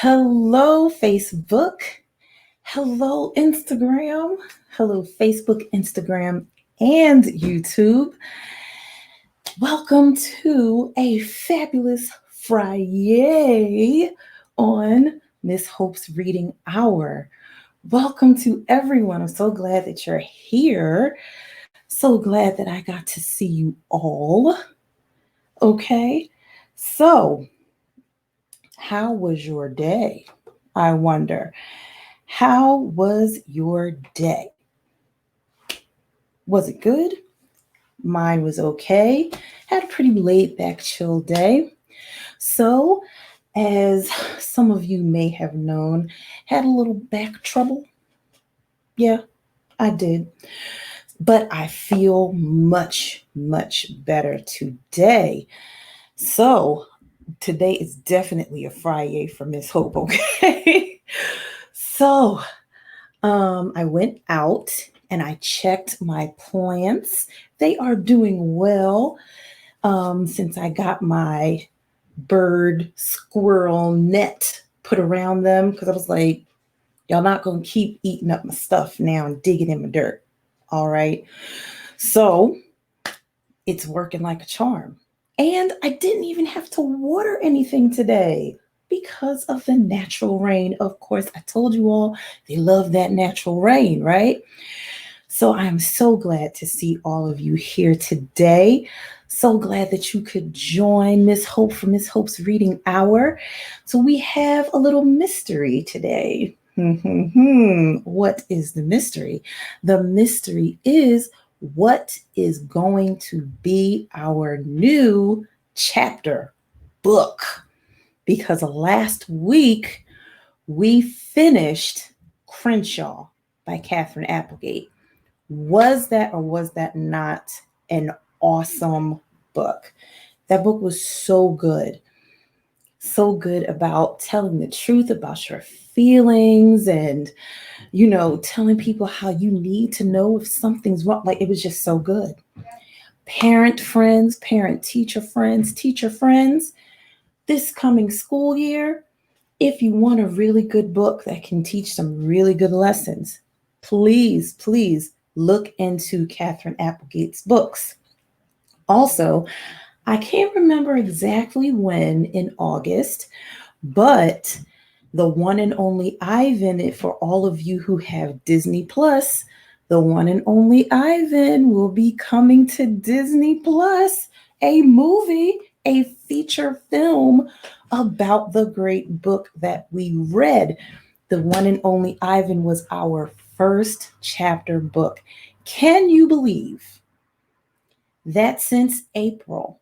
Hello, Facebook. Hello, Instagram. Hello, Facebook, Instagram, and YouTube. Welcome to a fabulous Friday on Miss Hope's Reading Hour. Welcome to everyone. I'm so glad that you're here. So glad that I got to see you all. Okay, so how was your day? I wonder. How was your day? Was it good? Mine was okay. Had a pretty laid back, chill day. So, as some of you may have known, had a little back trouble. Yeah, I did. But I feel much, much better today. So, today is definitely a Friday for Miss Hope, okay? So, I went out and I checked my plants. They are doing well since I got my bird squirrel net put around them because I was like, y'all not going to keep eating up my stuff now and digging in my dirt. All right. So it's working like a charm. And I didn't even have to water anything today because of the natural rain. Of course, I told you all they love that natural rain, right? So I'm so glad to see all of you here today. So glad that you could join Miss Hope for Miss Hope's Reading Hour. So we have a little mystery today. What is the mystery? The mystery is what is going to be our new chapter book. Because last week we finished Crenshaw by Catherine Applegate. Was that or was that not an awesome book? That book was so good. So good about telling the truth about your feelings and, telling people how you need to know if something's wrong. Like, it was just so good. Parent friends, parent teacher friends, this coming school year, if you want a really good book that can teach some really good lessons, please look into Catherine Applegate's books. Also, I can't remember exactly when in August, but the one and only Ivan, for all of you who have Disney Plus, the one and only Ivan will be coming to Disney Plus, a movie, a feature film about the great book that we read. The one and only Ivan was our first chapter book. Can you believe that since April,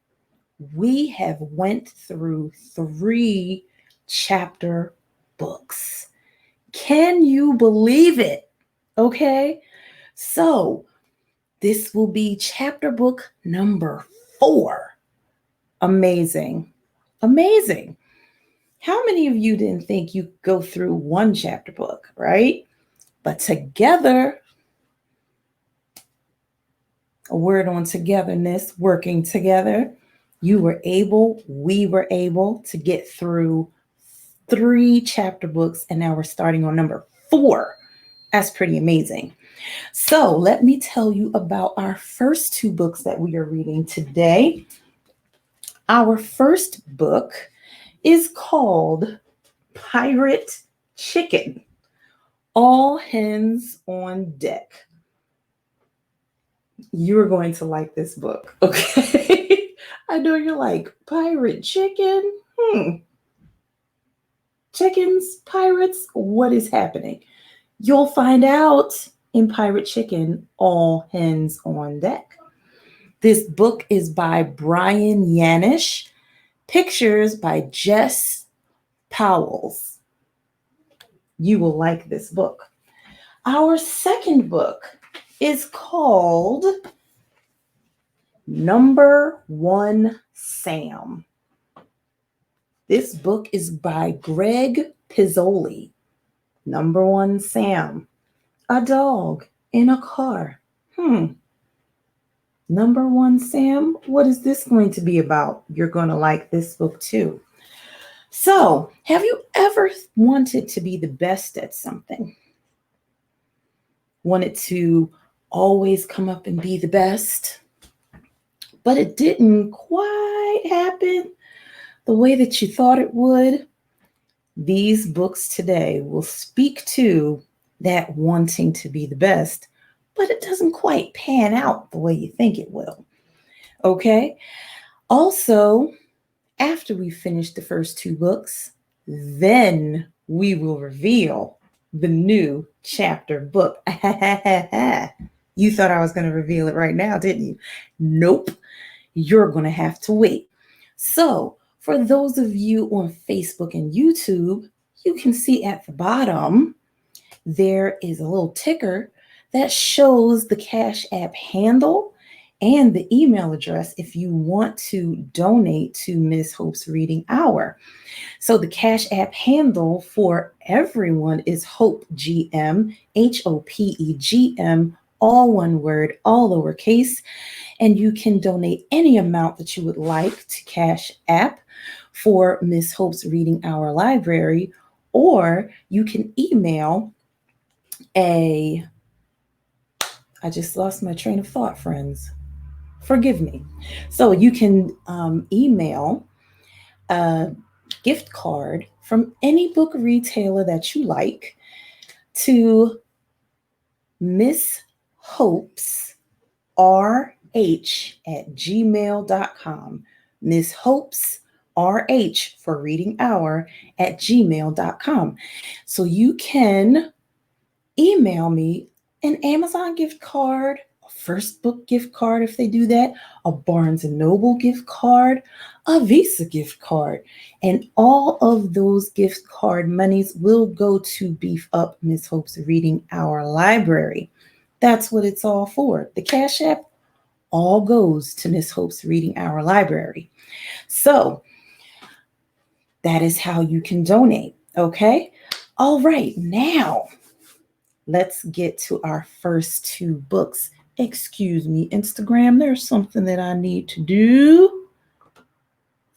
we have went through 3 chapter books? Can you believe it? Okay, so this will be chapter book number 4. Amazing. How many of you didn't think you could go through 1 chapter book, right? But together, a word on togetherness, working together, we were able to get through 3 chapter books, and now we're starting on number 4. That's pretty amazing. So let me tell you about our first 2 books that we are reading today. Our first book is called Pirate Chicken, All Hens on Deck. You're going to like this book, okay? I know you're like, pirate chicken? Chickens, pirates, what is happening? You'll find out in Pirate Chicken, All Hens on Deck. This book is by Brian Yanish, pictures by Jess Powells. You will like this book. Our second book is called Number One Sam. This book is by Greg Pizzoli. Number One Sam. A dog in a car. Number One Sam, what is this going to be about? You're going to like this book too. So, have you ever wanted to be the best at something? Wanted to always come up and be the best, but it didn't quite happen the way that you thought it would? These books today will speak to that wanting to be the best, but it doesn't quite pan out the way you think it will. Okay? Also, after we finish the first two books, then we will reveal the new chapter book. You thought I was going to reveal it right now, didn't you? Nope. You're going to have to wait. So, for those of you on Facebook and YouTube, you can see at the bottom, there is a little ticker that shows the Cash App handle and the email address if you want to donate to Miss Hope's Reading Hour. So the Cash App handle for everyone is hopegm, HOPEGM, all one word, all lowercase. And you can donate any amount that you would like to Cash App for Miss Hope's Reading Hour Library, or you can email I just lost my train of thought, friends. Forgive me. So you can email a gift card from any book retailer that you like to mshopesrh@gmail.com. Miss Hopes RH for Reading Hour at gmail.com. So you can email me an Amazon gift card, a First Book gift card if they do that, a Barnes & Noble gift card, a Visa gift card. And all of those gift card monies will go to beef up Miss Hope's Reading Hour Library. That's what it's all for. The Cash App all goes to Miss Hope's Reading Hour Library. So that is how you can donate, okay? All right, now let's get to our first two books. Excuse me, Instagram, there's something that I need to do.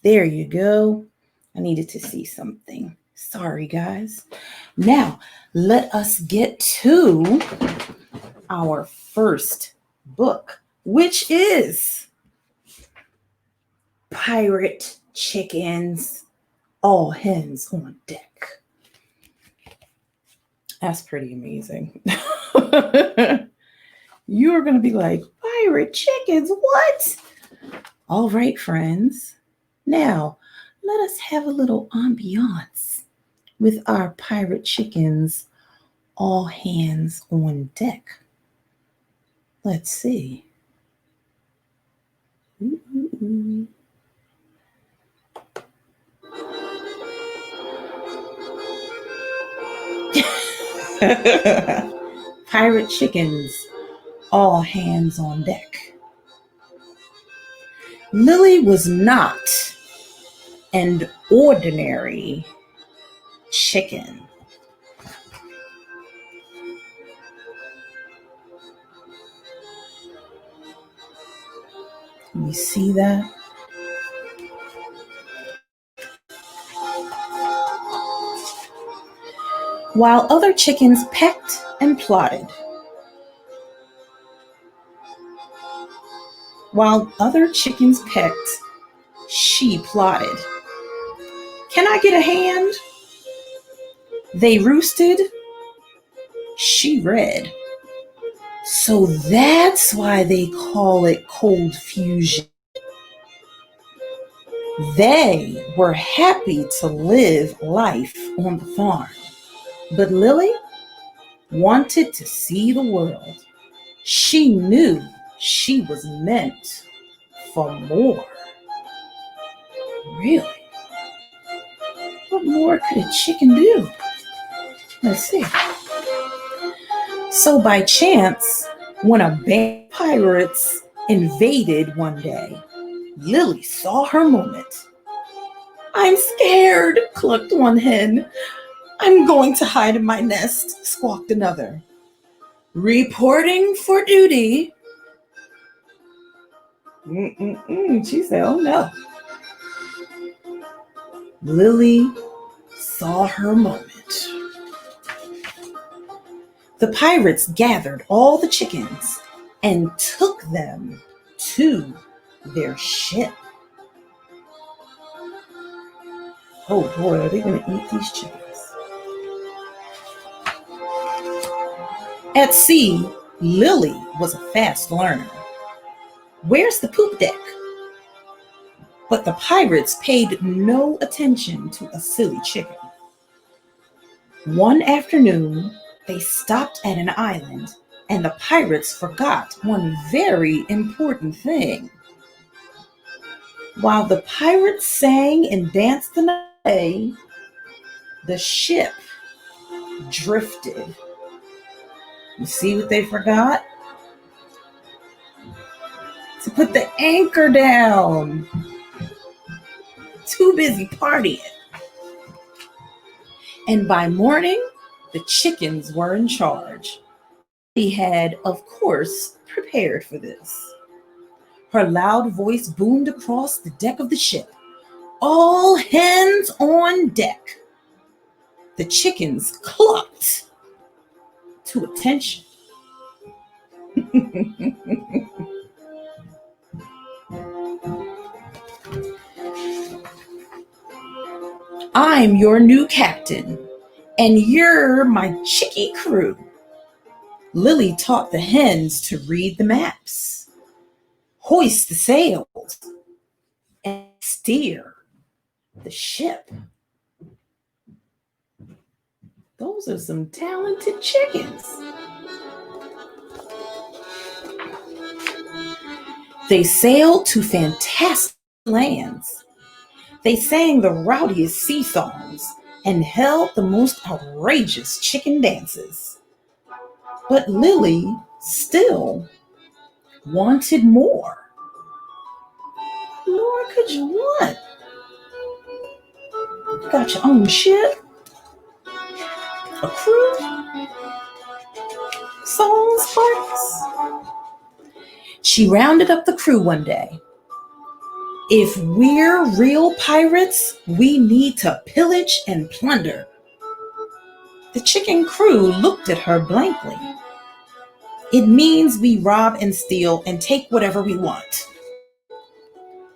There you go. I needed to see something. Sorry, guys. Now, let us get to our first book, which is Pirate Chickens, All Hens on Deck. That's pretty amazing. You're going to be like, pirate chickens, what? All right, friends. Now, let us have a little ambiance with our pirate chickens, all hands on deck. Let's see. Ooh. Pirate chickens, all hands on deck. Lily was not an ordinary chicken. You see that? While other chickens pecked and plotted. While other chickens pecked, she plotted. Can I get a hand? They roosted. She read. So that's why they call it cold fusion. They were happy to live life on the farm. But Lily wanted to see the world. She knew she was meant for more. Really? What more could a chicken do? Let's see. So by chance, when a band of pirates invaded one day, Lily saw her moment. I'm scared, clucked one hen. I'm going to hide in my nest, squawked another. Reporting for duty. She said, oh no. Lily saw her moment. The pirates gathered all the chickens and took them to their ship. Oh boy, are they going to eat these chickens? At sea, Lily was a fast learner. Where's the poop deck? But the pirates paid no attention to a silly chicken. One afternoon, they stopped at an island, and the pirates forgot one very important thing. While the pirates sang and danced away, the ship drifted. You see what they forgot? To put the anchor down. Too busy partying. And by morning, the chickens were in charge. She had, of course, prepared for this. Her loud voice boomed across the deck of the ship. All hands on deck. The chickens clucked to attention. I'm your new captain, and you're my chickie crew. Lily taught the hens to read the maps, hoist the sails, and steer the ship. Those are some talented chickens. They sailed to fantastic lands. They sang the rowdiest sea songs and held the most outrageous chicken dances. But Lily still wanted more. What more could you want? You got your own ship, a crew, songs, parties. She rounded up the crew one day. If we're real pirates, we need to pillage and plunder. The chicken crew looked at her blankly. It means we rob and steal and take whatever we want.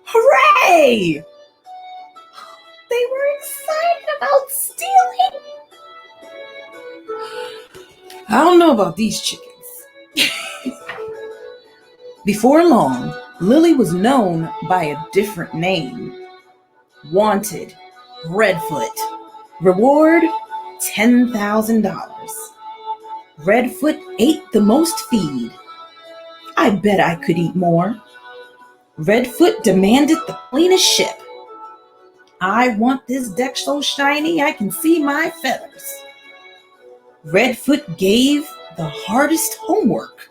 Hooray! They were excited about stealing. I don't know about these chickens. Before long, Lily was known by a different name. Wanted, Redfoot. Reward, $10,000. Redfoot ate the most feed. I bet I could eat more. Redfoot demanded the cleanest ship. I want this deck so shiny I can see my feathers. Redfoot gave the hardest homework.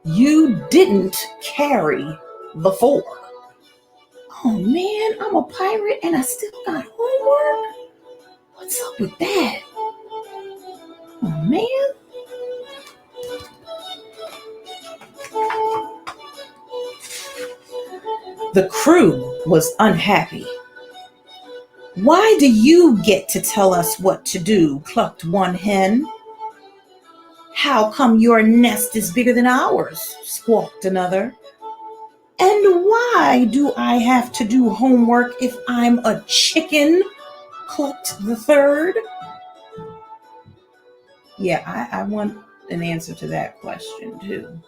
You didn't carry the 4. Oh man, I'm a pirate and I still got homework? What's up with that? Oh man. The crew was unhappy. Why do you get to tell us what to do? Clucked one hen. How come your nest is bigger than ours? Squawked another. And why do I have to do homework if I'm a chicken? Clucked the third. Yeah, I want an answer to that question too.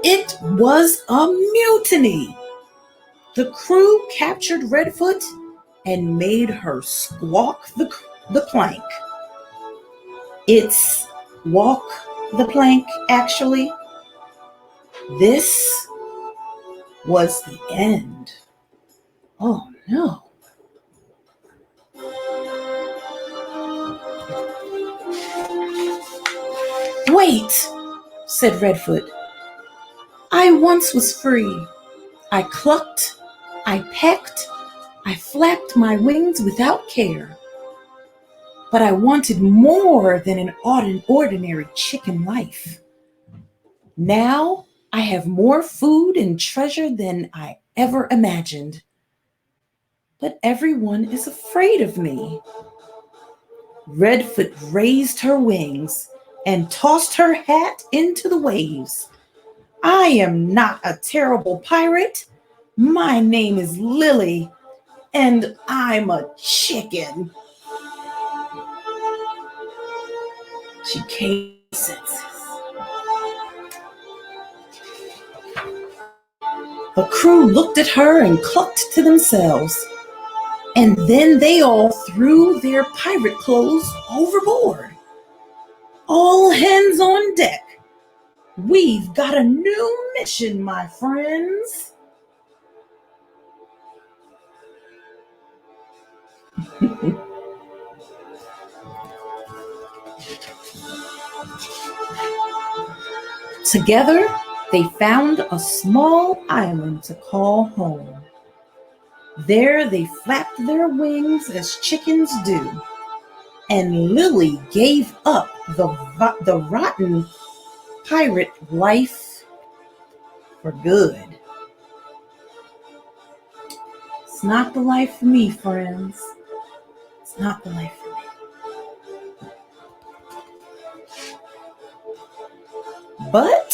It was a mutiny. The crew captured Redfoot and made her squawk the plank. It's walk the plank, actually. This was the end. Oh no. Wait, said Redfoot. I once was free. I clucked, I pecked, I flapped my wings without care. But I wanted more than an ordinary chicken life. Now I have more food and treasure than I ever imagined. But everyone is afraid of me. Redfoot raised her wings and tossed her hat into the waves. I am not a terrible pirate. My name is Lily, and I'm a chicken. She came to senses. The crew looked at her and clucked to themselves. And then they all threw their pirate clothes overboard. All hands on deck. We've got a new mission, my friends. Together, they found a small island to call home. There they flapped their wings as chickens do, and Lily gave up the rotten pirate life for good. It's not the life for me, friends. It's not the life for me. But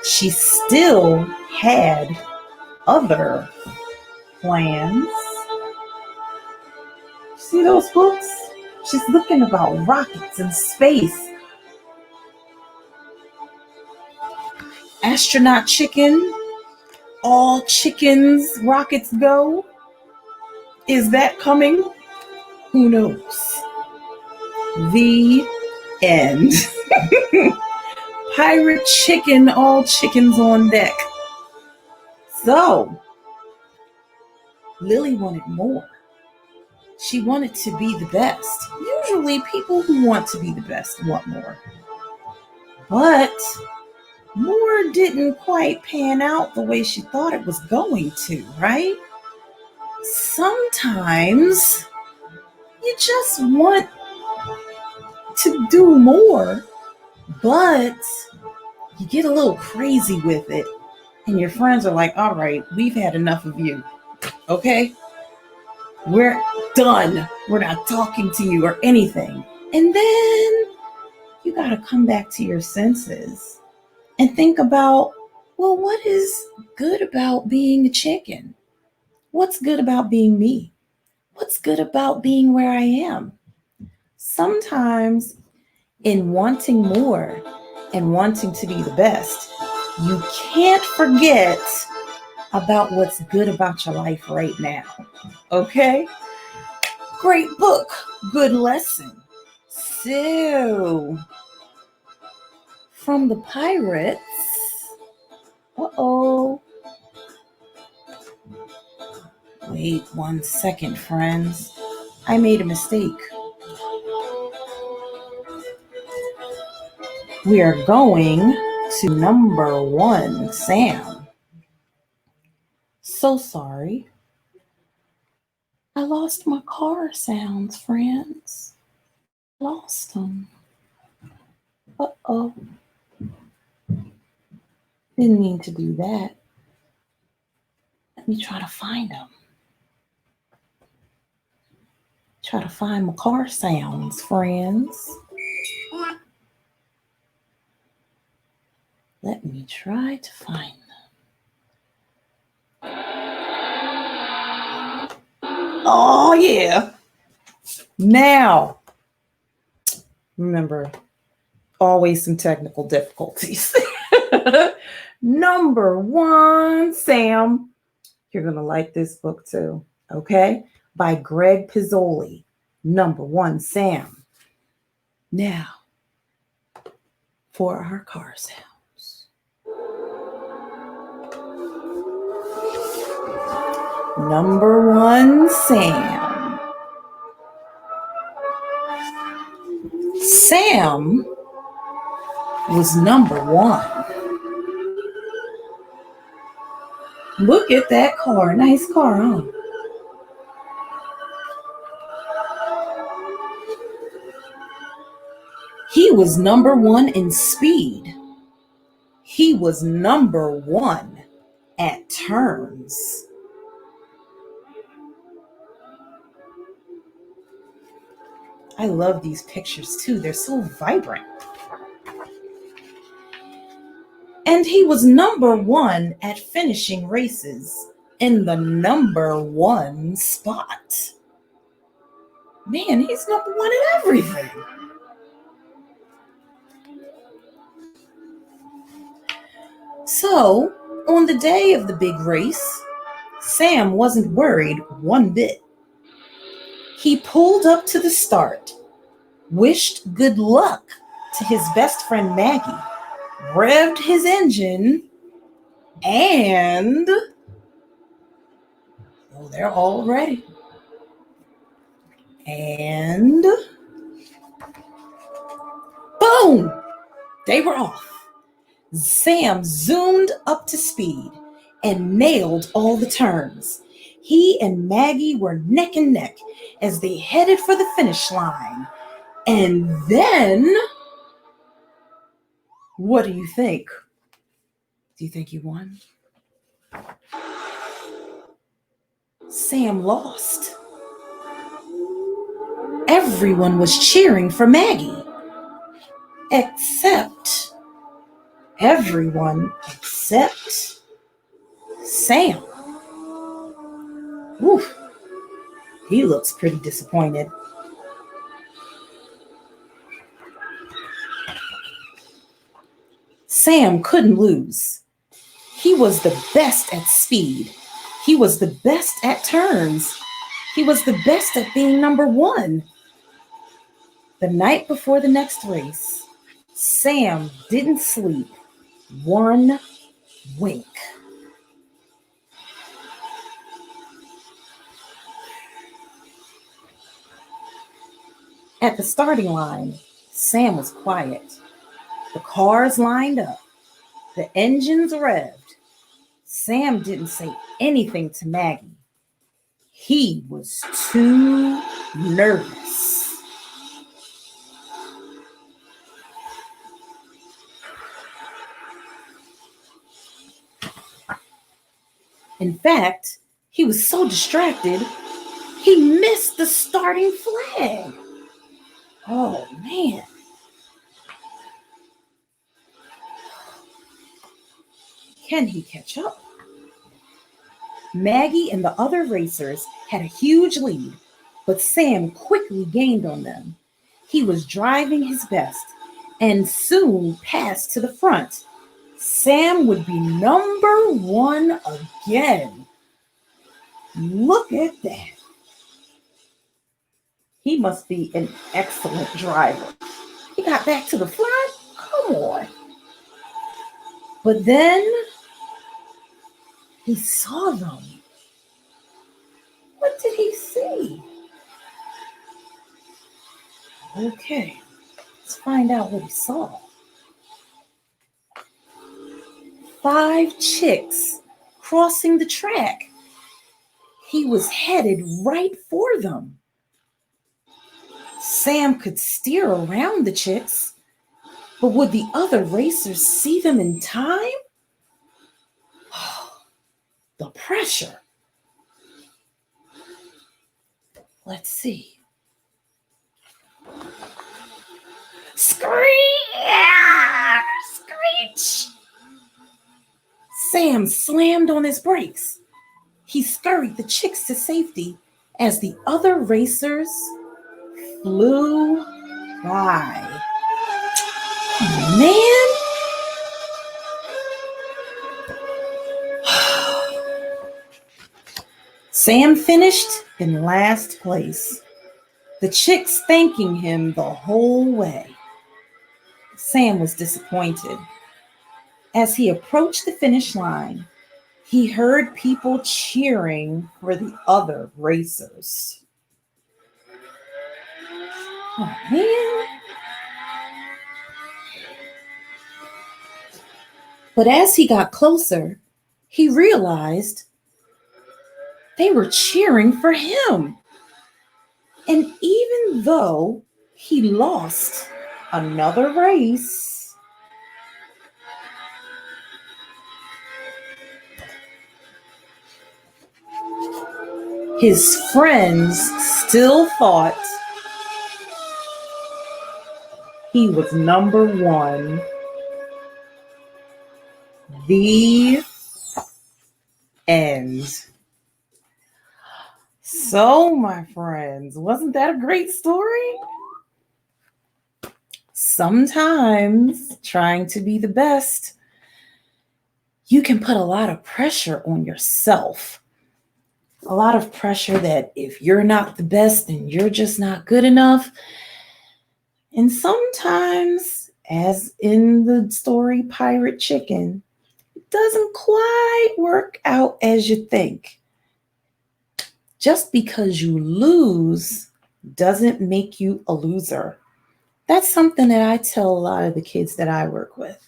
she still had other plans. See those books? She's looking about rockets and space. Astronaut chicken, all chickens, rockets go. Is that coming? Who knows? The end. Pirate chicken, all chickens on deck. So, Lily wanted more. She wanted to be the best. Usually people who want to be the best want more. But more didn't quite pan out the way she thought it was going to, right? Sometimes you just want to do more, but you get a little crazy with it. And your friends are like, all right, we've had enough of you. Okay? We're done. We're not talking to you or anything. And then you got to come back to your senses and think about, well, what is good about being a chicken? What's good about being me? What's good about being where I am? Sometimes in wanting more and wanting to be the best, you can't forget about what's good about your life right now. Okay? Great book. Good lesson. So, from the pirates, wait 1 second, friends. I made a mistake. We are going to number 1, Sam. So sorry. I lost my car sounds, friends. Lost them. Uh-oh. Didn't mean to do that. Let me try to find them. Try to find my car sounds, friends. Let me try to find them. Oh, yeah. Now, remember, always some technical difficulties. Number 1, Sam. You're going to like this book too, okay? By Greg Pizzoli. Number 1, Sam. Now, for our car sounds. Number 1, Sam. Sam was number 1. Look at that car. Nice car, huh? He was number 1 in speed. He was number 1 at turns. I love these pictures too. They're so vibrant. And he was number 1 at finishing races in the number 1 spot. Man, he's number 1 at everything. So, on the day of the big race, Sam wasn't worried one bit. He pulled up to the start, wished good luck to his best friend Maggie, revved his engine, and they're all ready. And boom! They were off. Sam zoomed up to speed and nailed all the turns. He and Maggie were neck and neck as they headed for the finish line. And then, what do you think? Do you think he won? Sam lost. Everyone was cheering for Maggie, except everyone except Sam. Oof, he looks pretty disappointed. Sam couldn't lose. He was the best at speed. He was the best at turns. He was the best at being number 1. The night before the next race, Sam didn't sleep one wink. At the starting line, Sam was quiet. The cars lined up. The engines revved. Sam didn't say anything to Maggie. He was too nervous. In fact, he was so distracted, he missed the starting flag. Oh, man. Can he catch up? Maggie and the other racers had a huge lead, but Sam quickly gained on them. He was driving his best and soon passed to the front. Sam would be number 1 again. Look at that. He must be an excellent driver. He got back to the front? Come on. But then he saw them. What did he see? Okay, let's find out what he saw. 5 chicks crossing the track. He was headed right for them. Sam could steer around the chicks, but would the other racers see them in time? The pressure. Let's see. Screech! Sam slammed on his brakes. He scurried the chicks to safety as the other racers flew by. Man! Sam finished in last place, the chicks thanking him the whole way. Sam was disappointed. As he approached the finish line, he heard people cheering for the other racers. Oh, man. But as he got closer, he realized they were cheering for him. And even though he lost another race, his friends still thought he was number one. The end. So, my friends, wasn't that a great story? Sometimes trying to be the best, you can put a lot of pressure on yourself. A lot of pressure that if you're not the best, then you're just not good enough. And sometimes, as in the story Pirate Chicken, it doesn't quite work out as you think. Just because you lose doesn't make you a loser. That's something that I tell a lot of the kids that I work with.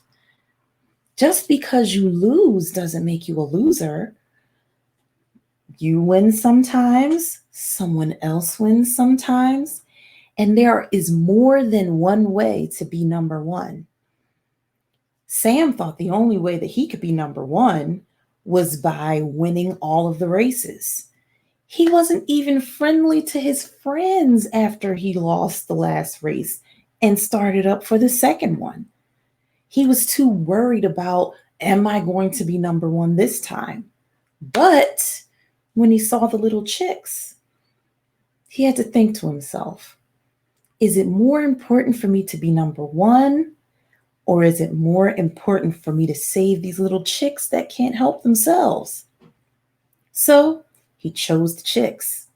Just because you lose doesn't make you a loser. You win sometimes, someone else wins sometimes, and there is more than one way to be number one. Sam thought the only way that he could be number one was by winning all of the races. He wasn't even friendly to his friends after he lost the last race and started up for the second one. He was too worried about, am I going to be number one this time? But when he saw the little chicks, he had to think to himself, is it more important for me to be number one, or is it more important for me to save these little chicks that can't help themselves? So he chose the chicks.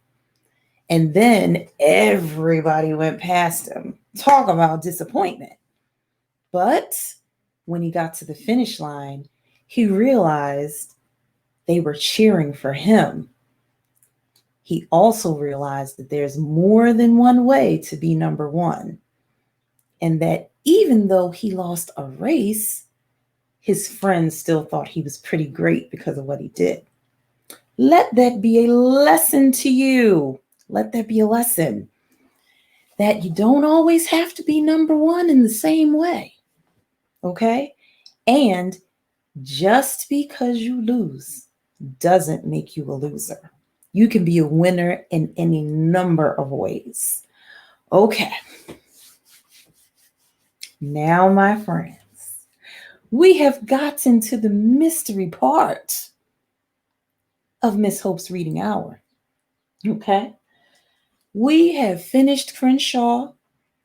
And then everybody went past him. Talk about disappointment. But when he got to the finish line, he realized they were cheering for him. He also realized that there's more than one way to be number one. And that even though he lost a race, his friends still thought he was pretty great because of what he did. Let that be a lesson to you. Let that be a lesson that you don't always have to be number one in the same way. Okay? And just because you lose doesn't make you a loser. You can be a winner in any number of ways. Okay. Now, my friends, we have gotten to the mystery part of Miss Hope's Reading Hour. Okay. We have finished Crenshaw,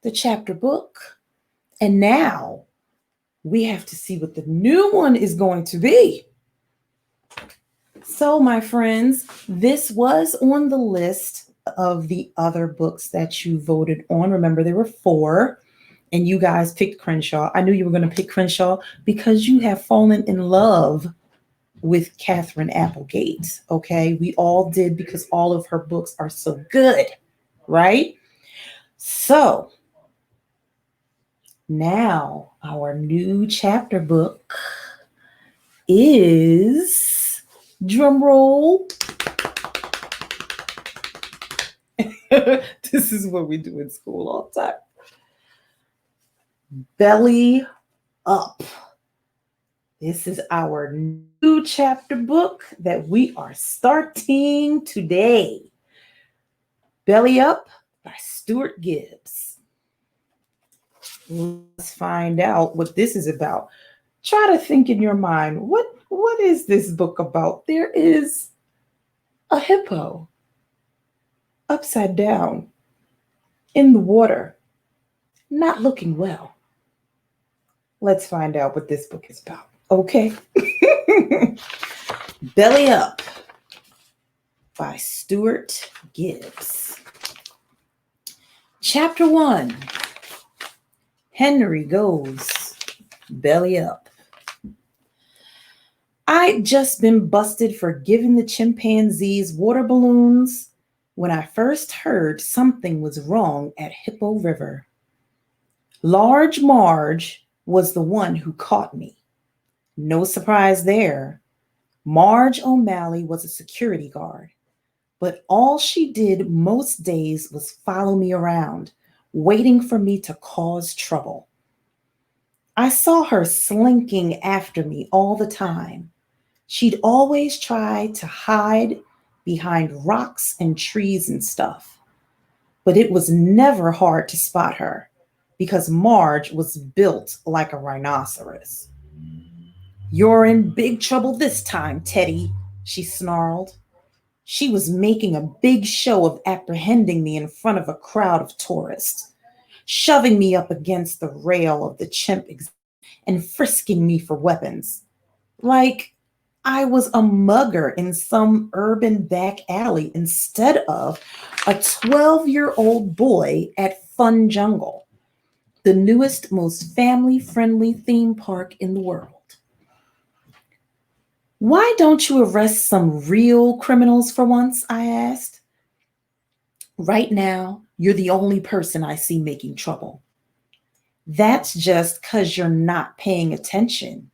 the chapter book, and now we have to see what the new one is going to be. So, my friends, this was on the list of the other books that you voted on. Remember, there were 4, and you guys picked Crenshaw. I knew you were going to pick Crenshaw because you have fallen in love with Catherine Applegate. Okay, we all did because all of her books are so good, right? So, now our new chapter book is, drum roll. This is what we do in school all the time. Belly Up. This is our new chapter book that we are starting today. Belly Up by Stuart Gibbs. Let's find out what this is about. Try to think in your mind, what is this book about? There is a hippo upside down in the water, not looking well. Let's find out what this book is about. Okay. Belly Up by Stuart Gibbs. Chapter 1. Henry goes belly up. I'd just been busted for giving the chimpanzees water balloons when I first heard something was wrong at Hippo River. Large Marge was the one who caught me. No surprise there. Marge O'Malley was a security guard, but all she did most days was follow me around, waiting for me to cause trouble. I saw her slinking after me all the time. She'd always try to hide behind rocks and trees and stuff. But it was never hard to spot her because Marge was built like a rhinoceros. "You're in big trouble this time, Teddy," she snarled. She was making a big show of apprehending me in front of a crowd of tourists, shoving me up against the rail of the chimp and frisking me for weapons, like I was a mugger in some urban back alley instead of a 12-year-old boy at Fun Jungle, the newest, most family-friendly theme park in the world. "Why don't you arrest some real criminals for once?" I asked. "Right now, you're the only person I see making trouble." "That's just because you're not paying attention."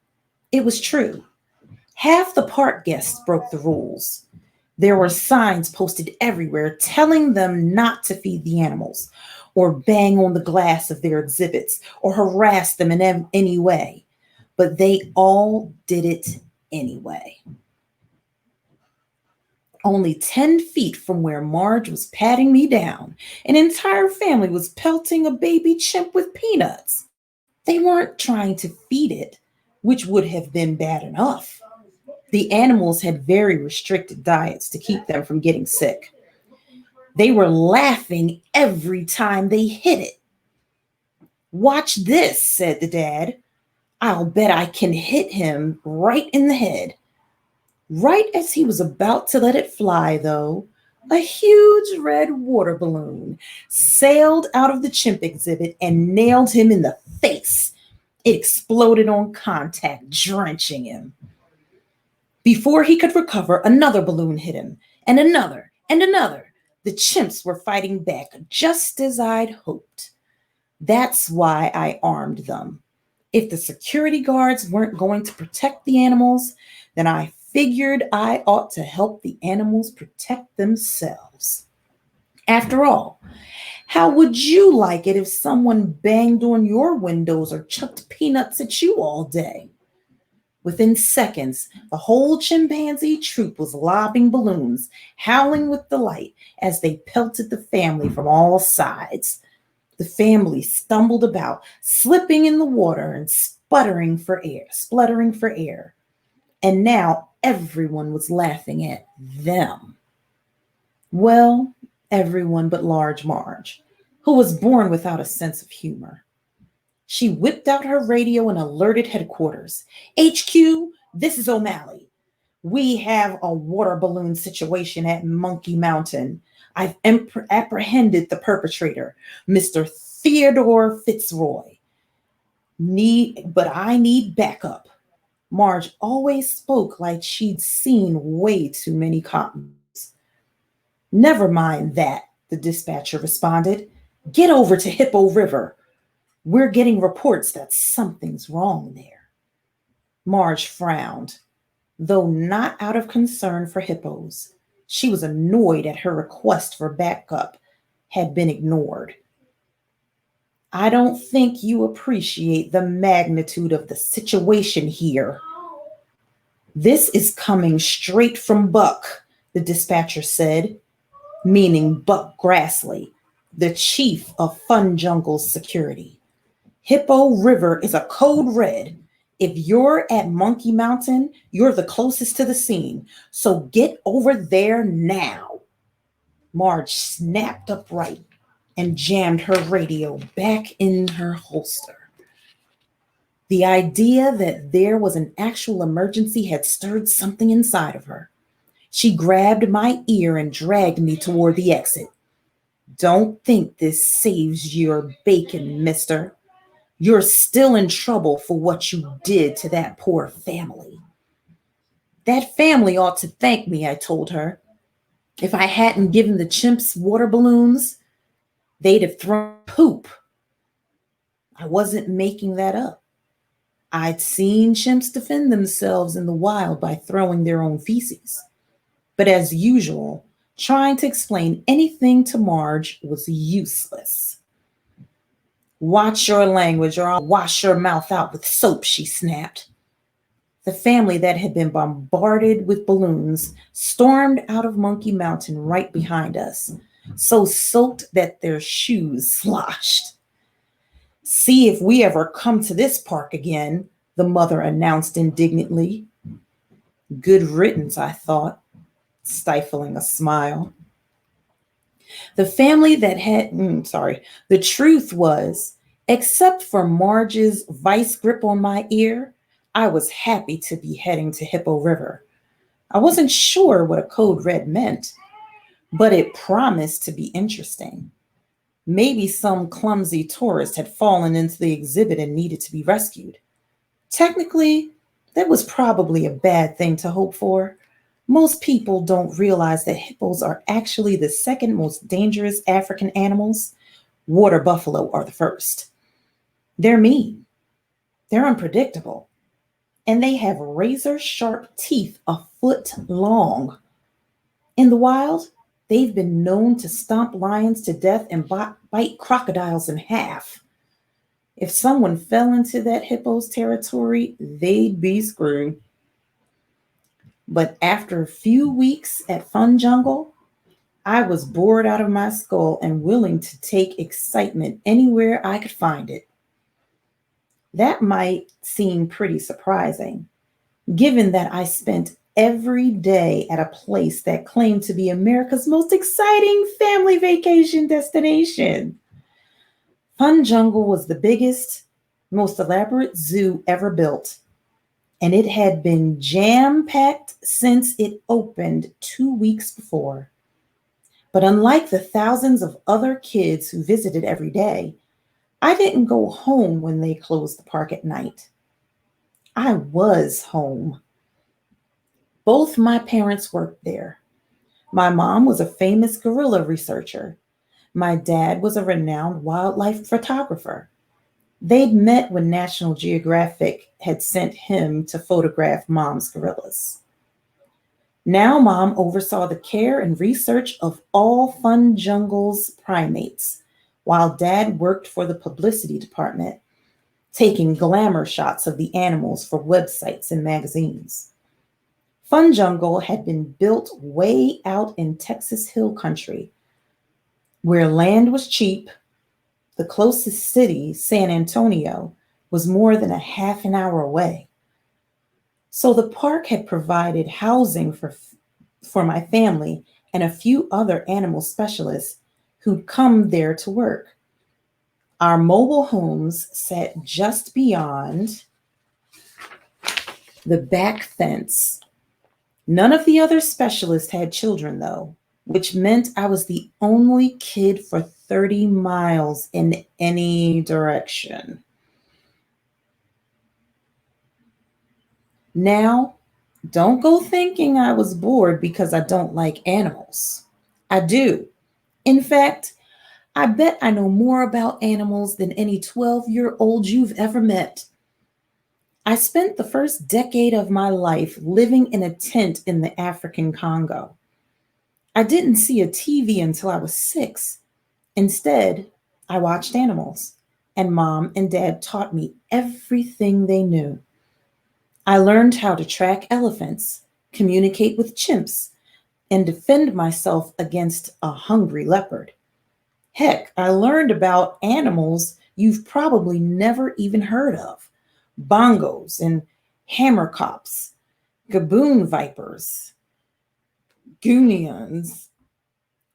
It was true. Half the park guests broke the rules. There were signs posted everywhere telling them not to feed the animals, or bang on the glass of their exhibits, or harass them in any way. But they all did it anyway. Only 10 feet from where Marge was patting me down, an entire family was pelting a baby chimp with peanuts. They weren't trying to feed it, which would have been bad enough. The animals had very restricted diets to keep them from getting sick. They were laughing every time they hit it. "Watch this," said the dad. "I'll bet I can hit him right in the head." Right as he was about to let it fly, though, a huge red water balloon sailed out of the chimp exhibit and nailed him in the face. It exploded on contact, drenching him. Before he could recover, another balloon hit him, and another, and another. The chimps were fighting back, just as I'd hoped. That's why I armed them. If the security guards weren't going to protect the animals, then I figured I ought to help the animals protect themselves. After all, how would you like it if someone banged on your windows or chucked peanuts at you all day? Within seconds, the whole chimpanzee troop was lobbing balloons, howling with delight as they pelted the family from all sides. The family stumbled about, slipping in the water and spluttering for air. And now everyone was laughing at them. Well, everyone but Large Marge, who was born without a sense of humor. She whipped out her radio and alerted headquarters. "HQ, this is O'Malley. We have a water balloon situation at Monkey Mountain. I've apprehended the perpetrator, Mr. Theodore Fitzroy. But I need backup." Marge always spoke like she'd seen way too many cops. "Never mind that," the dispatcher responded. "Get over to Hippo River. We're getting reports that something's wrong there." Marge frowned, though not out of concern for hippos. She was annoyed at her request for backup had been ignored. "I don't think you appreciate the magnitude of the situation here." "This is coming straight from Buck," the dispatcher said, meaning Buck Grassley, the chief of Fun Jungle's security. "Hippo River is a code red. If you're at Monkey Mountain, you're the closest to the scene. So get over there now." Marge snapped upright and jammed her radio back in her holster. The idea that there was an actual emergency had stirred something inside of her. She grabbed my ear and dragged me toward the exit. "Don't think this saves your bacon, mister. You're still in trouble for what you did to that poor family." "That family ought to thank me," I told her. "If I hadn't given the chimps water balloons, they'd have thrown poop." I wasn't making that up. I'd seen chimps defend themselves in the wild by throwing their own feces. But as usual, trying to explain anything to Marge was useless. "Watch your language or I'll wash your mouth out with soap," she snapped. The family that had been bombarded with balloons stormed out of Monkey Mountain right behind us, so soaked that their shoes sloshed. "See if we ever come to this park again," the mother announced indignantly. Good riddance, I thought, stifling a smile. The family that had, the truth was, except for Marge's vice grip on my ear, I was happy to be heading to Hippo River. I wasn't sure what a code red meant, but it promised to be interesting. Maybe some clumsy tourist had fallen into the exhibit and needed to be rescued. Technically, that was probably a bad thing to hope for. Most people don't realize that hippos are actually the second most dangerous African animals. Water buffalo are the first. They're mean, they're unpredictable, and they have razor sharp teeth a foot long. In the wild, they've been known to stomp lions to death and bite crocodiles in half. If someone fell into that hippo's territory, they'd be screwed. But after a few weeks at Fun Jungle, I was bored out of my skull and willing to take excitement anywhere I could find it. That might seem pretty surprising, given that I spent every day at a place that claimed to be America's most exciting family vacation destination. Fun Jungle was the biggest, most elaborate zoo ever built, and it had been jam-packed since it opened 2 weeks before. But unlike the thousands of other kids who visited every day, I didn't go home when they closed the park at night. I was home. Both my parents worked there. My mom was a famous gorilla researcher. My dad was a renowned wildlife photographer. They'd met when National Geographic had sent him to photograph Mom's gorillas. Now Mom oversaw the care and research of all Fun Jungle's primates, while Dad worked for the publicity department, taking glamour shots of the animals for websites and magazines. Fun Jungle had been built way out in Texas Hill Country, where land was cheap. The closest city, San Antonio, was more than a half an hour away. So the park had provided housing for my family and a few other animal specialists who'd come there to work. Our mobile homes sat just beyond the back fence. None of the other specialists had children, though, which meant I was the only kid for 30 miles in any direction. Now, don't go thinking I was bored because I don't like animals. I do. In fact, I bet I know more about animals than any 12-year-old you've ever met. I spent the first decade of my life living in a tent in the African Congo. I didn't see a TV until I was 6. Instead, I watched animals, and Mom and Dad taught me everything they knew. I learned how to track elephants, communicate with chimps, and defend myself against a hungry leopard. Heck, I learned about animals you've probably never even heard of: bongos and hammerkops, gaboon vipers, goonions.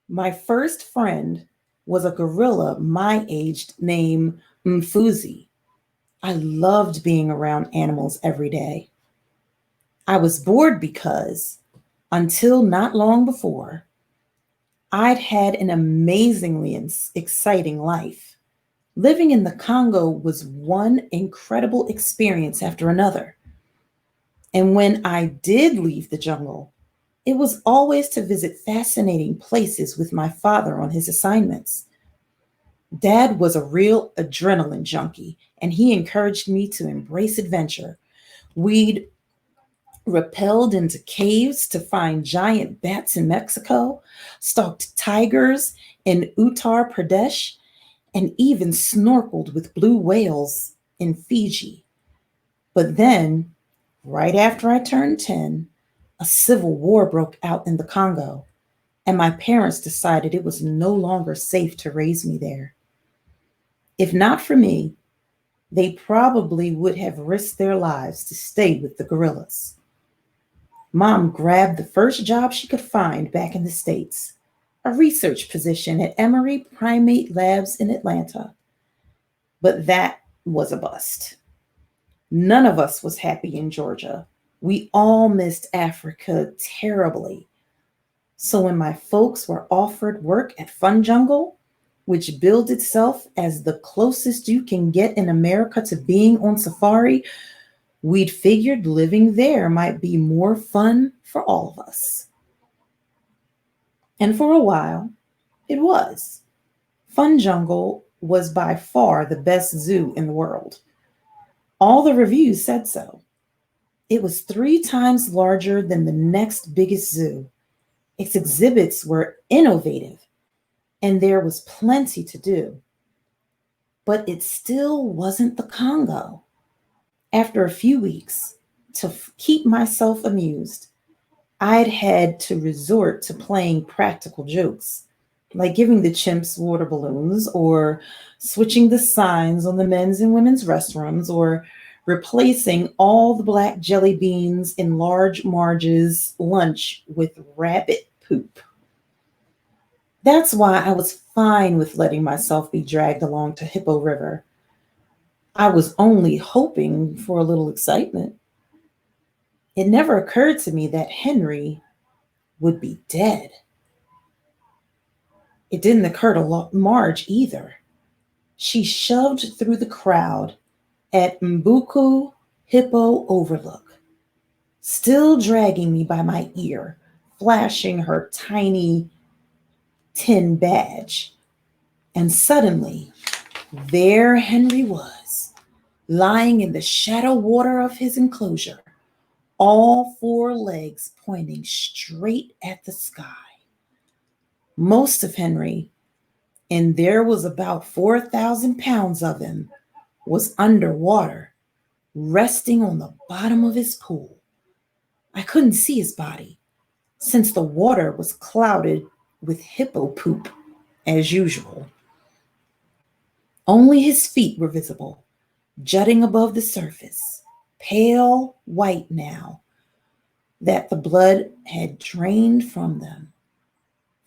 My first friend was a gorilla my age named Mfuzi. I loved being around animals every day. I was bored because, until not long before, I'd had an amazingly exciting life. Living in the Congo was one incredible experience after another. And when I did leave the jungle, it was always to visit fascinating places with my father on his assignments. Dad was a real adrenaline junkie, and he encouraged me to embrace adventure. We'd rappelled into caves to find giant bats in Mexico, stalked tigers in Uttar Pradesh, and even snorkeled with blue whales in Fiji. But then Right after I turned 10, a civil war broke out in the Congo, and my parents decided it was no longer safe to raise me there. If not for me, they probably would have risked their lives to stay with the guerrillas. Mom grabbed the first job she could find back in the States, a research position at Emory Primate Labs in Atlanta. But that was a bust. None of us was happy in Georgia. We all missed Africa terribly. So when my folks were offered work at Fun Jungle, which billed itself as the closest you can get in America to being on safari, we'd figured living there might be more fun for all of us. And for a while, it was. Fun Jungle was by far the best zoo in the world. All the reviews said so. It was 3 times larger than the next biggest zoo. Its exhibits were innovative, and there was plenty to do. But it still wasn't the Congo. After a few weeks, to keep myself amused, I'd had to resort to playing practical jokes, like giving the chimps water balloons, or switching the signs on the men's and women's restrooms, or replacing all the black jelly beans in Large Marge's lunch with rabbit poop. That's why I was fine with letting myself be dragged along to Hippo River. I was only hoping for a little excitement. It never occurred to me that Henry would be dead. It didn't occur to Marge either. She shoved through the crowd at Mbuku Hippo Overlook, still dragging me by my ear, flashing her tiny tin badge. And suddenly, there Henry was, lying in the shadow water of his enclosure, all 4 legs pointing straight at the sky. Most of Henry, and there was about 4,000 pounds of him, was underwater, resting on the bottom of his pool. I couldn't see his body, since the water was clouded with hippo poop, as usual. Only his feet were visible, jutting above the surface, pale white now that the blood had drained from them.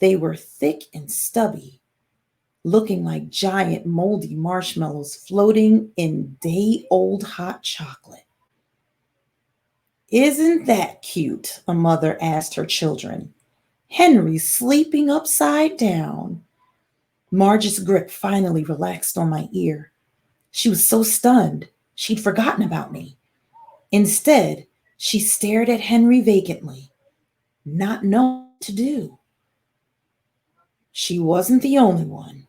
They were thick and stubby, looking like giant moldy marshmallows floating in day-old hot chocolate. "Isn't that cute?" a mother asked her children. "Henry's sleeping upside down." Marge's grip finally relaxed on my ear. She was so stunned, she'd forgotten about me. Instead, she stared at Henry vacantly, not knowing what to do. She wasn't the only one.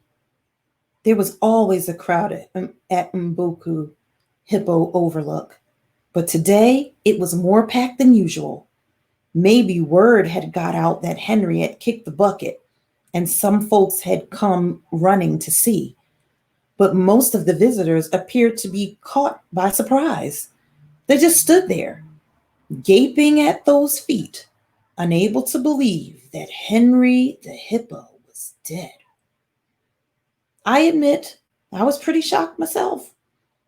There was always a crowd at Mbuku Hippo Overlook, but today it was more packed than usual. Maybe word had got out that Henry had kicked the bucket, and some folks had come running to see. But most of the visitors appeared to be caught by surprise. They just stood there, gaping at those feet, unable to believe that Henry the hippo was dead. I admit I was pretty shocked myself.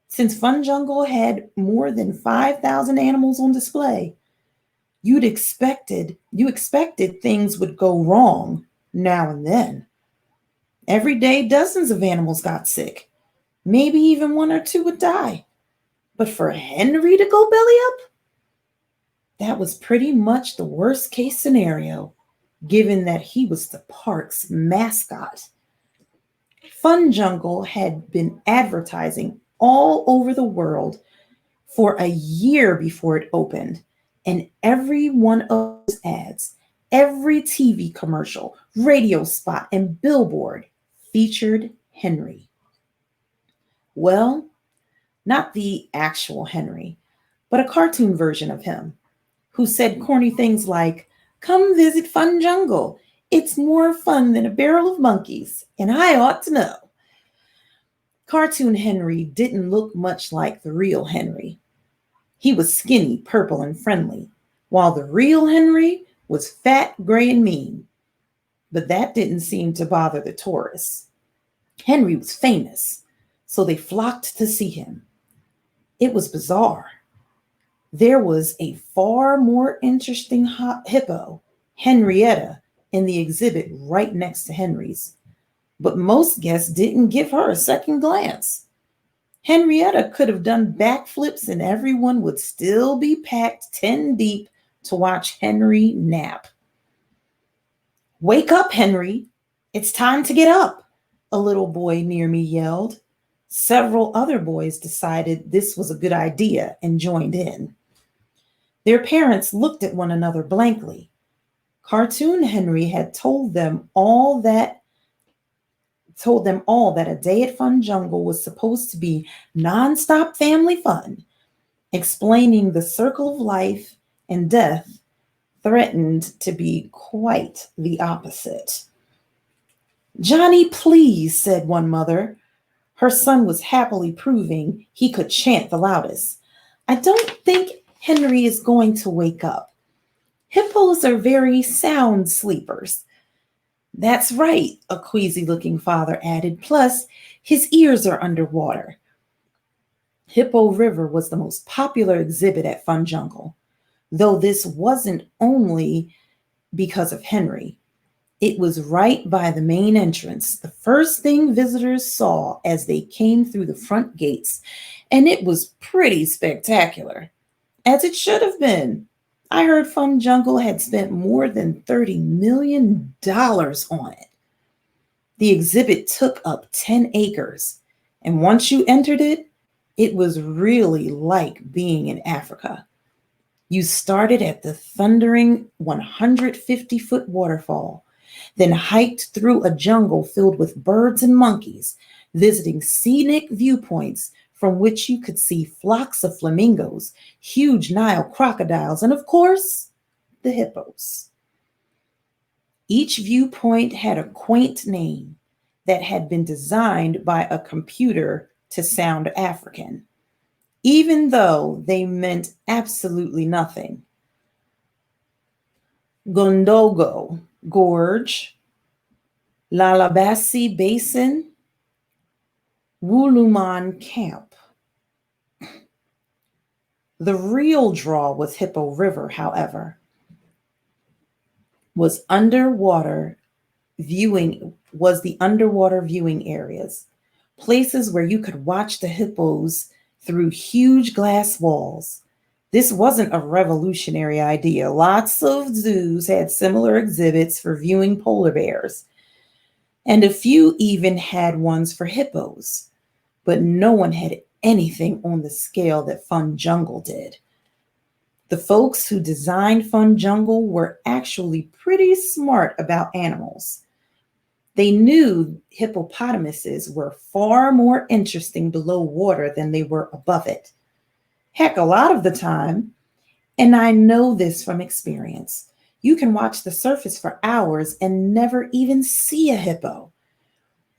Since Fun Jungle had more than 5,000 animals on display, you expected things would go wrong now and then. Every day, dozens of animals got sick. Maybe even 1 or 2 would die. But for Henry to go belly up, that was pretty much the worst case scenario, given that he was the park's mascot. Fun Jungle had been advertising all over the world for a year before it opened, and every one of those ads, every TV commercial, radio spot, and billboard featured Henry. Well, not the actual Henry, but a cartoon version of him, who said corny things like, "Come visit Fun Jungle. It's more fun than a barrel of monkeys, and I ought to know." Cartoon Henry didn't look much like the real Henry. He was skinny, purple, and friendly, while the real Henry was fat, gray, and mean. But that didn't seem to bother the tourists. Henry was famous, so they flocked to see him. It was bizarre. There was a far more interesting hippo, Henrietta, in the exhibit right next to Henry's. But most guests didn't give her a second glance. Henrietta could have done backflips and everyone would still be packed 10 deep to watch Henry nap. "Wake up, Henry. It's time to get up," a little boy near me yelled. Several other boys decided this was a good idea and joined in. Their parents looked at one another blankly. Cartoon Henry had told them all that a day at Fun Jungle was supposed to be nonstop family fun, explaining the circle of life and death threatened to be quite the opposite. "Johnny, please," said one mother. Her son was happily proving he could chant the loudest. "I don't think Henry is going to wake up. Hippos are very sound sleepers." "That's right," a queasy-looking father added. "Plus, his ears are underwater." Hippo River was the most popular exhibit at Fun Jungle, though this wasn't only because of Henry. It was right by the main entrance, the first thing visitors saw as they came through the front gates, and it was pretty spectacular, as it should have been. I heard Fun Jungle had spent more than $30 million on it. The exhibit took up 10 acres, and once you entered it, it was really like being in Africa. You started at the thundering 150-foot waterfall, then hiked through a jungle filled with birds and monkeys, visiting scenic viewpoints from which you could see flocks of flamingos, huge Nile crocodiles, and of course, the hippos. Each viewpoint had a quaint name that had been designed by a computer to sound African, even though they meant absolutely nothing. Gondogo Gorge, Lalabassi Basin, Wuluman Camp. The real draw was Hippo River, however, was the underwater viewing areas, places where you could watch the hippos through huge glass walls. This wasn't a revolutionary idea. Lots of zoos had similar exhibits for viewing polar bears, and a few even had ones for hippos, but no one had anything on the scale that Fun Jungle did. The folks who designed Fun Jungle were actually pretty smart about animals. They knew hippopotamuses were far more interesting below water than they were above it. Heck, a lot of the time, and I know this from experience, you can watch the surface for hours and never even see a hippo.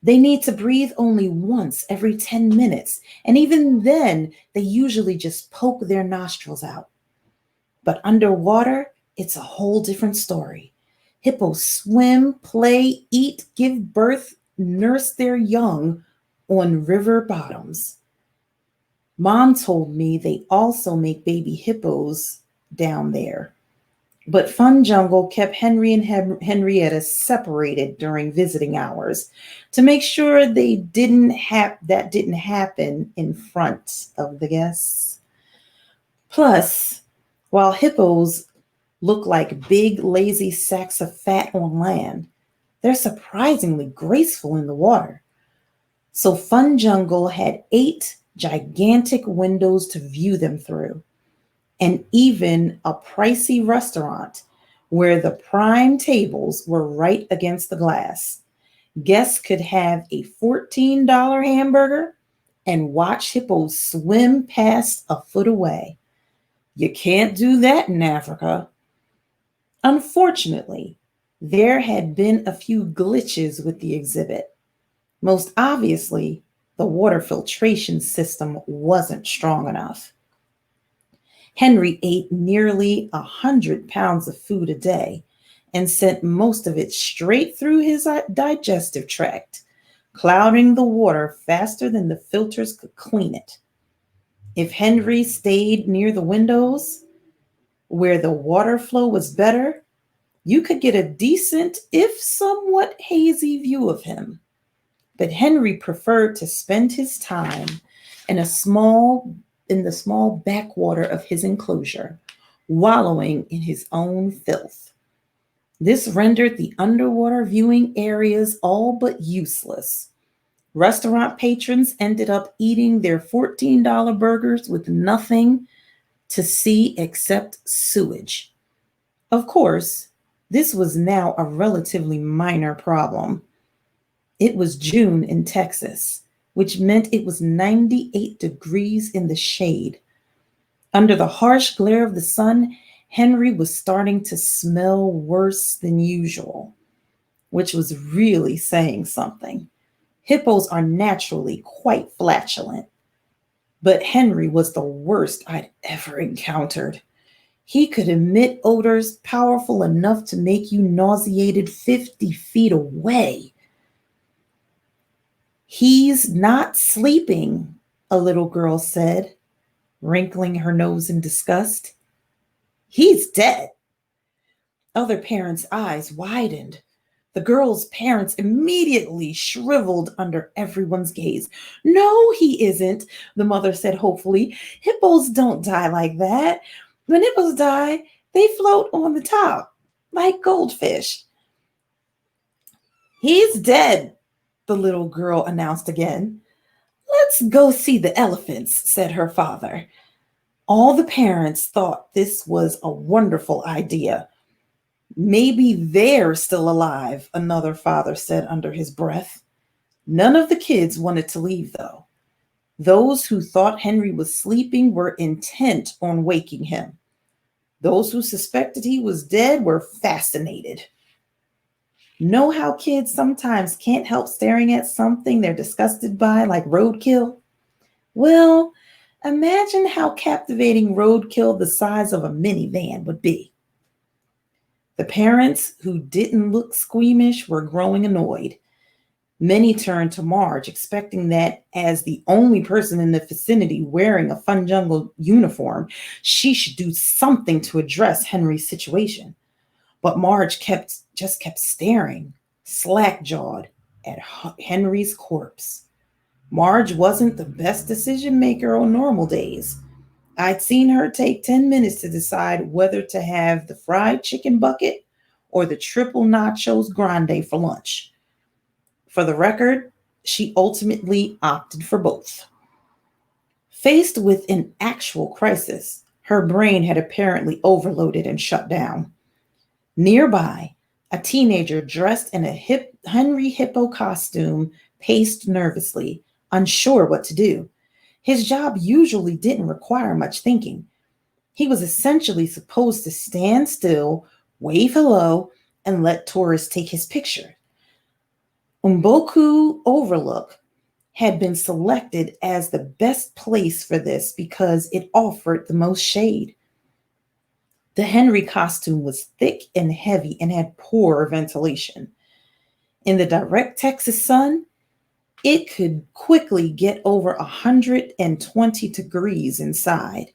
They need to breathe only once every 10 minutes, and even then, they usually just poke their nostrils out. But underwater, it's a whole different story. Hippos swim, play, eat, give birth, nurse their young on river bottoms. Mom told me they also make baby hippos down there. But Fun Jungle kept Henry and Henrietta separated during visiting hours to make sure that didn't happen in front of the guests. Plus, while hippos look like big, lazy sacks of fat on land, they're surprisingly graceful in the water. So Fun Jungle had 8 gigantic windows to view them through, and even a pricey restaurant where the prime tables were right against the glass. Guests could have a $14 hamburger and watch hippos swim past a foot away. You can't do that in Africa. Unfortunately, there had been a few glitches with the exhibit. Most obviously, the water filtration system wasn't strong enough. Henry ate nearly 100 pounds of food a day and sent most of it straight through his digestive tract, clouding the water faster than the filters could clean it. If Henry stayed near the windows, where the water flow was better, you could get a decent, if somewhat hazy, view of him. But Henry preferred to spend his time in in the small backwater of his enclosure, wallowing in his own filth. This rendered the underwater viewing areas all but useless. Restaurant patrons ended up eating their $14 burgers with nothing to see except sewage. Of course, this was now a relatively minor problem. It was June in Texas, which meant it was 98 degrees in the shade. Under the harsh glare of the sun, Henry was starting to smell worse than usual, which was really saying something. Hippos are naturally quite flatulent, but Henry was the worst I'd ever encountered. He could emit odors powerful enough to make you nauseated 50 feet away. "He's not sleeping," a little girl said, wrinkling her nose in disgust. "He's dead." Other parents' eyes widened. The girl's parents immediately shriveled under everyone's gaze. "No, he isn't," the mother said hopefully. "Hippos don't die like that. When hippos die, they float on the top, like goldfish." "He's dead," the little girl announced again. "Let's go see the elephants," said her father. All the parents thought this was a wonderful idea. "Maybe they're still alive," another father said under his breath. None of the kids wanted to leave, though. Those who thought Henry was sleeping were intent on waking him. Those who suspected he was dead were fascinated. Know how kids sometimes can't help staring at something they're disgusted by, like roadkill? Well, imagine how captivating roadkill the size of a minivan would be. The parents who didn't look squeamish were growing annoyed. Many turned to Marge, expecting that as the only person in the vicinity wearing a Fun Jungle uniform, she should do something to address Henry's situation. But Marge just kept staring, slack-jawed, at Henry's corpse. Marge wasn't the best decision maker on normal days. I'd seen her take 10 minutes to decide whether to have the fried chicken bucket or the triple nachos grande for lunch. For the record, she ultimately opted for both. Faced with an actual crisis, her brain had apparently overloaded and shut down. Nearby, a teenager dressed in a Henry Hippo costume paced nervously, unsure what to do. His job usually didn't require much thinking. He was essentially supposed to stand still, wave hello, and let tourists take his picture. Umboku Overlook had been selected as the best place for this because it offered the most shade. The Henry costume was thick and heavy and had poor ventilation. In the direct Texas sun, it could quickly get over 120 degrees inside.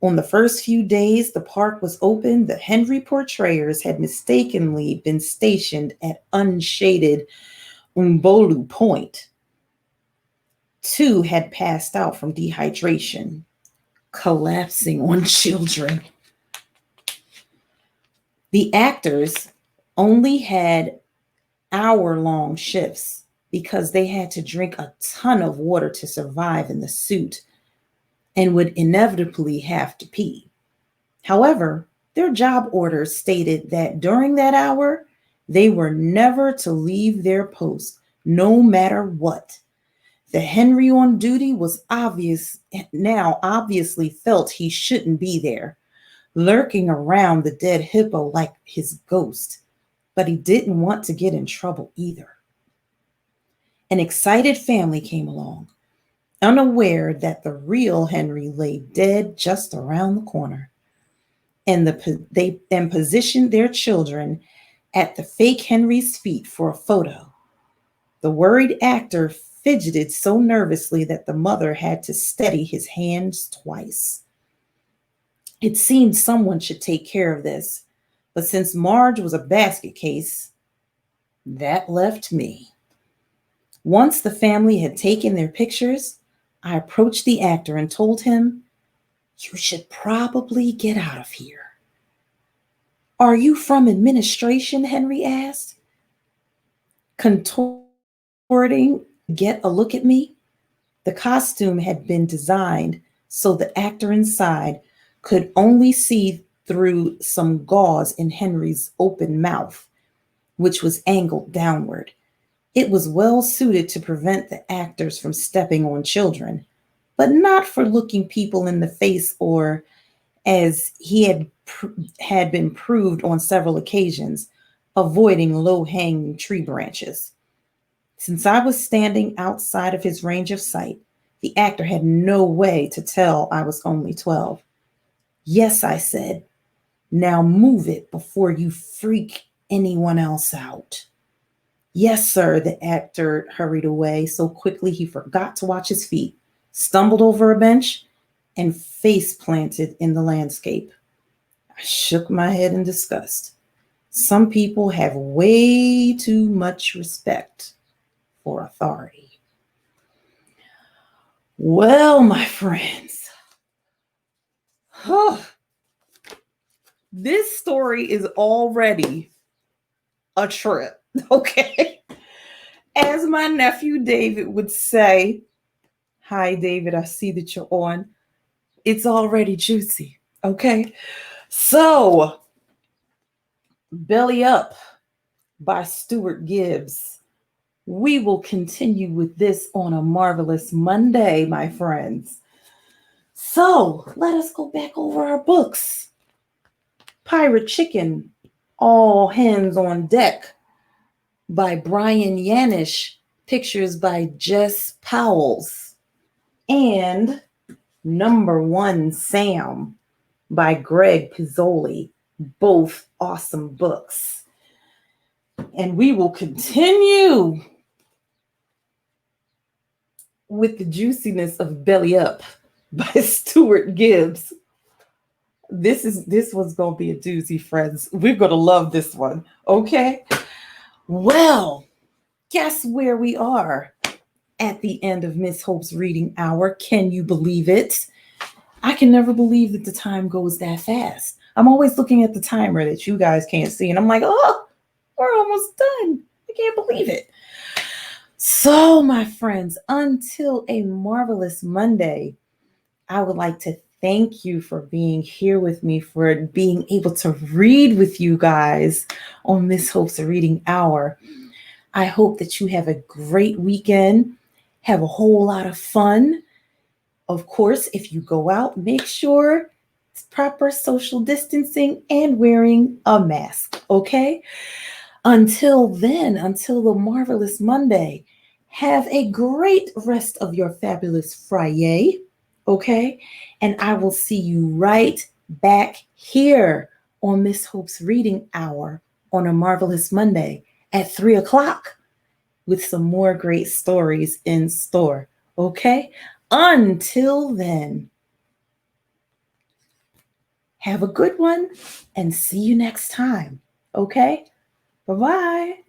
On the first few days the park was open, the Henry portrayers had mistakenly been stationed at unshaded Umbolu Point. 2 had passed out from dehydration, collapsing on children. The actors only had hour-long shifts because they had to drink a ton of water to survive in the suit and would inevitably have to pee. However, their job orders stated that during that hour, they were never to leave their post, no matter what. The Henry on duty was obviously felt he shouldn't be there, lurking around the dead hippo like his ghost, but he didn't want to get in trouble either. An excited family came along. unaware that the real Henry lay dead just around the corner. And they positioned their children at the fake Henry's feet for a photo. The worried actor fidgeted so nervously that the mother had to steady his hands twice. It seemed someone should take care of this, but since Marge was a basket case, that left me. Once the family had taken their pictures, I approached the actor and told him, "You should probably get out of here." "Are you from administration?" Henry asked, contorting to get a look at me. The costume had been designed so the actor inside could only see through some gauze in Henry's open mouth, which was angled downward. It was well suited to prevent the actors from stepping on children, but not for looking people in the face or, as he had been proved on several occasions, avoiding low-hanging tree branches. Since I was standing outside of his range of sight, the actor had no way to tell I was only 12. "Yes," I said. "Now move it before you freak anyone else out." "Yes, sir." The actor hurried away so quickly he forgot to watch his feet, stumbled over a bench, and face planted in the landscape. I shook my head in disgust. Some people have way too much respect for authority. Well, my friends, this story is already a trip, okay? As my nephew David would say, hi, David, I see that you're on. It's already juicy, okay? So, Belly Up by Stuart Gibbs. We will continue with this on a marvelous Monday, my friends. So, let us go back over our books. Pirate Chicken, All Hands on Deck by Brian Yanish, pictures by Jess Powells, and Number One Sam by Greg Pizzoli, both awesome books. And we will continue with the juiciness of Belly Up by Stuart Gibbs. This was going to be a doozy, friends. We're going to love this one, okay? Well, guess where we are at the end of Miss Hope's reading hour. Can you believe it? I can never believe that the time goes that fast. I'm always looking at the timer that you guys can't see, and I'm like, oh, we're almost done. I can't believe it. So, my friends, until a marvelous Monday, I would like to thank you for being here with me, for being able to read with you guys on Miss Hope's Reading Hour. I hope that you have a great weekend, have a whole lot of fun. Of course, if you go out, make sure it's proper social distancing and wearing a mask, okay? Until then, until the marvelous Monday, have a great rest of your fabulous Friday, okay? And I will see you right back here on Miss Hope's Reading Hour on a marvelous Monday at 3:00 with some more great stories in store, okay? Until then, have a good one and see you next time, okay? Bye-bye.